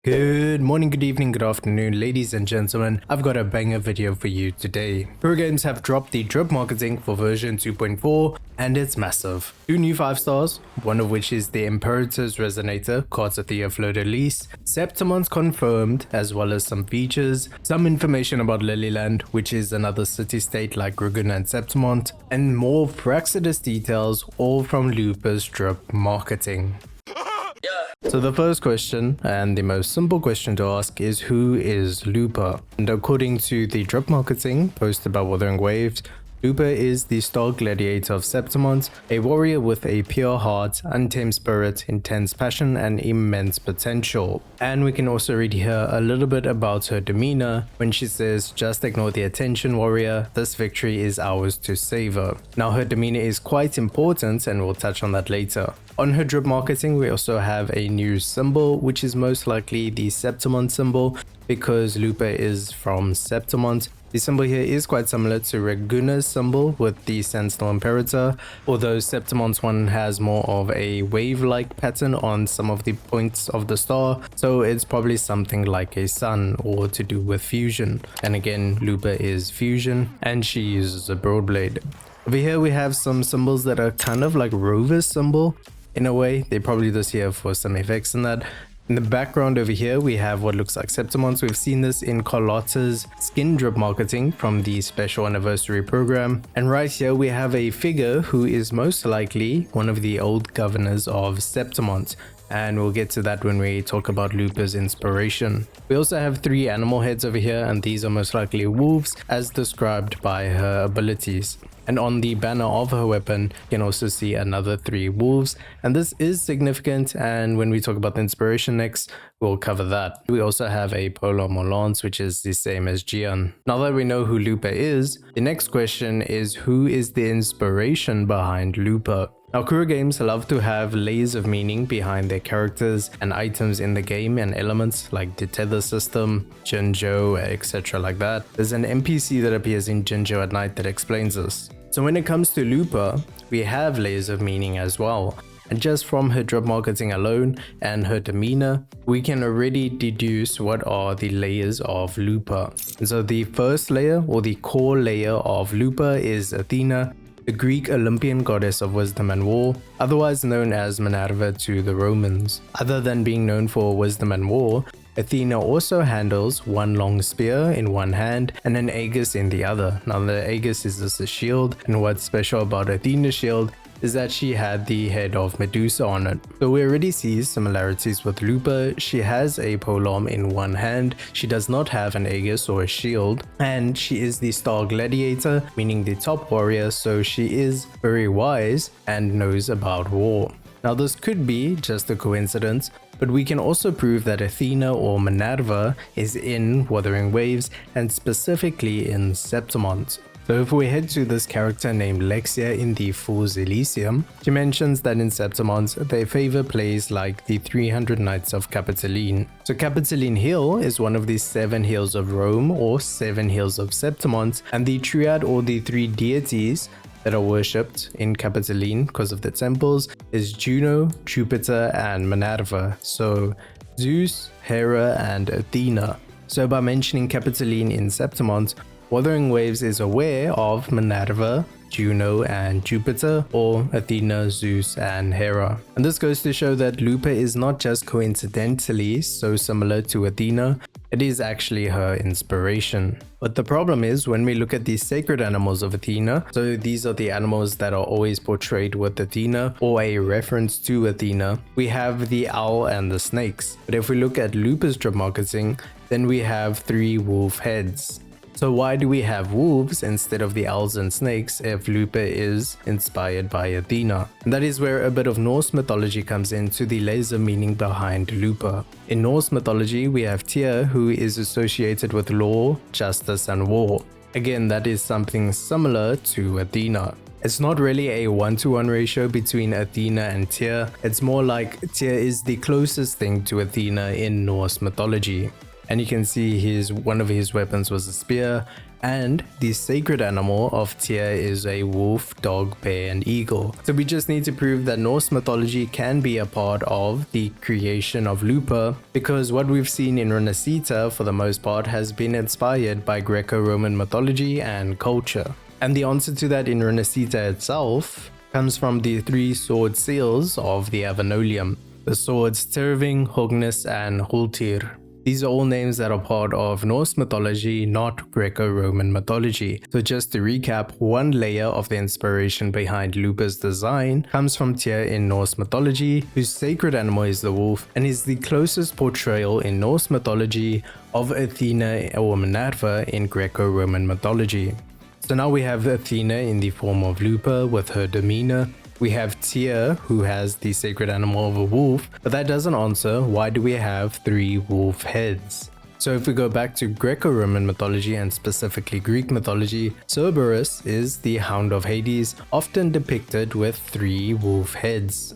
Good morning, good evening, good afternoon, ladies and gentlemen. I've got a banger video for you today. Pro Games have dropped the drip marketing for version 2.4 and it's massive. 2 new 5 stars, one of which is the Imperator's Resonator, cards of the year floated release, Septimon's confirmed, as well as some features, some information about Lilyland, which is another city-state like Ragun and Septimont, and more Praxidus details, all from Lupa's drip marketing. So the first question, and the most simple question to ask, is who is Lupa? And according to the drip marketing posted by Wuthering Waves, Lupa is the star gladiator of Septimont, a warrior with a pure heart, untamed spirit, intense passion, and immense potential. And we can also read here a little bit about her demeanor when she says, "Just ignore the attention, warrior. This victory is ours to savor." Now her demeanor is quite important and we'll touch on that later. On her drip marketing, we also have a new symbol, which is most likely the Septimont symbol because Lupa is from Septimont. The symbol here is quite similar to Raguna's symbol with the Sentinel Imperator, although Septimont's one has more of a wave-like pattern on some of the points of the star, so it's probably something like a sun or to do with fusion. And again, Lupa is fusion and she uses a broadblade. Over here we have some symbols that are kind of like Rover's symbol in a way. They probably just here for some effects and that. In the background over here, we have what looks like Septimont. We've seen this in Carlotta's skin drip marketing from the special anniversary program. And right here, we have a figure who is most likely one of the old governors of Septimont. And we'll get to that when we talk about Lupa's inspiration. We also have 3 animal heads over here, and these are most likely wolves as described by her abilities. And on the banner of her weapon, you can also see another 3 wolves. And this is significant, and when we talk about the inspiration next, we'll cover that. We also have a polearm or lance, which is the same as Gian. Now that we know who Lupa is, the next question is who is the inspiration behind Lupa? Now, Kuro Games love to have layers of meaning behind their characters and items in the game and elements like the tether system, Jinjo, etc. like that. There's an NPC that appears in Jinjo at night that explains this. So when it comes to Lupa, we have layers of meaning as well. And just from her drip marketing alone and her demeanor, we can already deduce what are the layers of Lupa. And so the first layer or the core layer of Lupa is Athena, the Greek Olympian goddess of wisdom and war, otherwise known as Minerva to the Romans. Other than being known for wisdom and war, Athena also handles one long spear in one hand and an aegis in the other. Now the aegis is just a shield, and what's special about Athena's shield is that she had the head of Medusa on it. So we already see similarities with Lupa. She has a polearm in one hand, she does not have an aegis or a shield, and she is the star gladiator, meaning the top warrior, so she is very wise and knows about war. Now this could be just a coincidence, but we can also prove that Athena or Minerva is in Wuthering Waves and specifically in Septimont. So if we head to this character named Lexia in the Fool's Elysium, she mentions that in Septimont they favor plays like the 300 Knights of Capitoline. So Capitoline Hill is one of the 7 hills of Rome or 7 hills of Septimont, and the triad or the 3 deities that are worshipped in Capitoline because of the temples is Juno, Jupiter, and Minerva. So Zeus, Hera, and Athena. So by mentioning Capitoline in Septimont, Wuthering Waves is aware of Minerva, Juno, and Jupiter, or Athena, Zeus, and Hera. And this goes to show that Lupa is not just coincidentally so similar to Athena, it is actually her inspiration. But the problem is when we look at the sacred animals of Athena, so these are the animals that are always portrayed with Athena or a reference to Athena, we have the owl and the snakes. But if we look at Lupa's drip marketing, then we have 3 wolf heads. So why do we have wolves instead of the owls and snakes if Lupa is inspired by Athena? And that is where a bit of Norse mythology comes into the layers of meaning behind Lupa. In Norse mythology, we have Tyr, who is associated with law, justice, and war. Again, that is something similar to Athena. It's not really a 1-to-1 ratio between Athena and Tyr. It's more like Tyr is the closest thing to Athena in Norse mythology. And you can see one of his weapons was a spear, and the sacred animal of Tyr is a wolf, dog, bear, and eagle. So we just need to prove that Norse mythology can be a part of the creation of Lupa, because what we've seen in Rinascita for the most part has been inspired by Greco-Roman mythology and culture. And the answer to that in Rinascita itself comes from the 3 sword seals of the Avenolium, the swords Cerving, Hognus, and Hultir. These are all names that are part of Norse mythology, not Greco-Roman mythology. So just to recap, one layer of the inspiration behind Lupa's design comes from Tyr in Norse mythology, whose sacred animal is the wolf, and is the closest portrayal in Norse mythology of Athena or Minerva in Greco-Roman mythology. So now we have Athena in the form of Lupa with her demeanor. We have Tyr, who has the sacred animal of a wolf, but that doesn't answer why do we have 3 wolf heads. So if we go back to Greco-Roman mythology and specifically Greek mythology, Cerberus is the hound of Hades, often depicted with 3 wolf heads.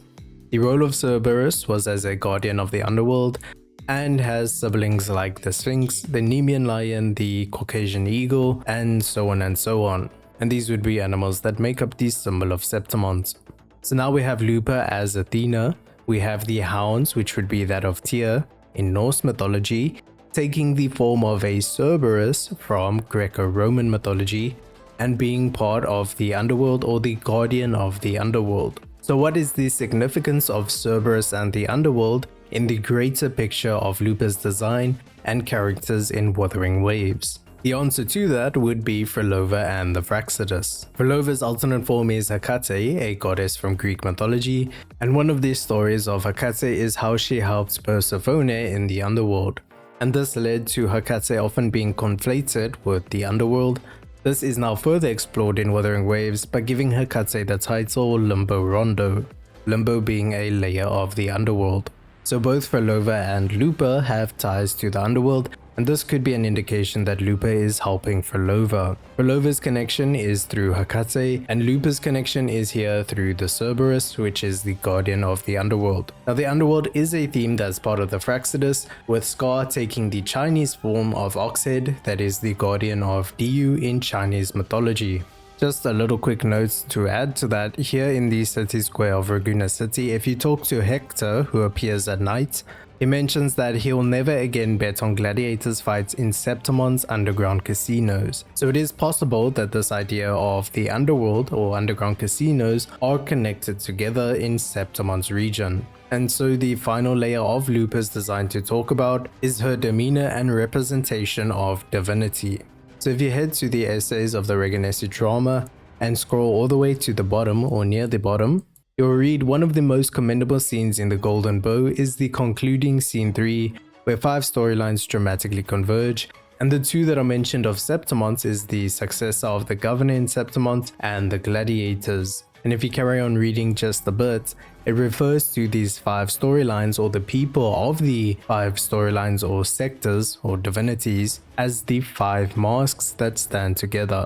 The role of Cerberus was as a guardian of the underworld, and has siblings like the Sphinx, the Nemean lion, the Caucasian eagle, and so on and so on. And these would be animals that make up the symbol of Septimons. So now we have Lupa as Athena, we have the hounds, which would be that of Tyr in Norse mythology, taking the form of a Cerberus from Greco-Roman mythology, and being part of the underworld or the guardian of the underworld. So what is the significance of Cerberus and the underworld in the greater picture of Lupa's design and characters in Wuthering Waves? The answer to that would be Phrolova and the Fractsidus. Phrolova's alternate form is Hecate, a goddess from Greek mythology, and one of the stories of Hecate is how she helped Persephone in the underworld. And this led to Hecate often being conflated with the underworld. This is now further explored in Wuthering Waves by giving Hecate the title Limbo Rondo, Limbo being a layer of the underworld. So both Phrolova and Lupa have ties to the underworld, and this could be an indication that Lupa is helping Phrolova. Phrolova's connection is through Hecate, and Lupa's connection is here through the Cerberus, which is the guardian of the underworld. Now the underworld is a theme that's part of the Fractsidus, with Scar taking the Chinese form of Oxhead, that is the guardian of Diu in Chinese mythology. Just a little quick note to add to that, here in the city square of Raguna City, if you talk to Hector, who appears at night, he mentions that he'll never again bet on gladiators fights in Septimon's underground casinos. So it is possible that this idea of the underworld or underground casinos are connected together in Septimon's region. And so the final layer of Lupa's design to talk about is her demeanor and representation of divinity. So if you head to the essays of the Regenesi drama and scroll all the way to the bottom or near the bottom, you'll read one of the most commendable scenes in the Golden Bow is the concluding scene 3, where 5 storylines dramatically converge, and the 2 that are mentioned of Septimons is the successor of the governor in Septimont and the gladiators. And if you carry on reading just a bit, it refers to these 5 storylines or the people of the 5 storylines or sectors or divinities as the 5 masks that stand together.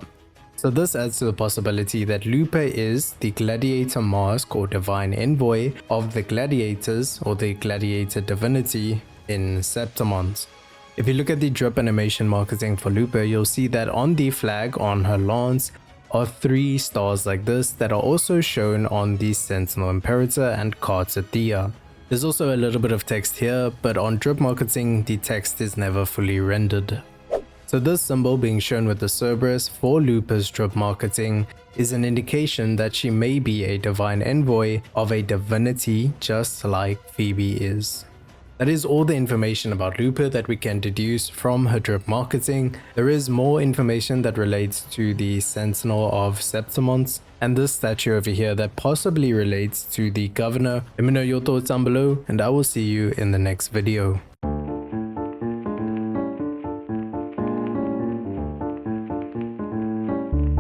So this adds to the possibility that Lupa is the gladiator mask or divine envoy of the gladiators or the gladiator divinity in Septimons. If you look at the drip animation marketing for Lupa, you'll see that on the flag on her lance are 3 stars like this that are also shown on the Sentinel Imperator and Carter Thea. There's also a little bit of text here, but on drip marketing the text is never fully rendered. So this symbol being shown with the Cerberus for Lupa's drip marketing is an indication that she may be a divine envoy of a divinity just like Phoebe is. That is all the information about Lupa that we can deduce from her drip marketing. There is more information that relates to the Sentinel of Septimons and this statue over here that possibly relates to the governor. Let me know your thoughts down below and I will see you in the next video.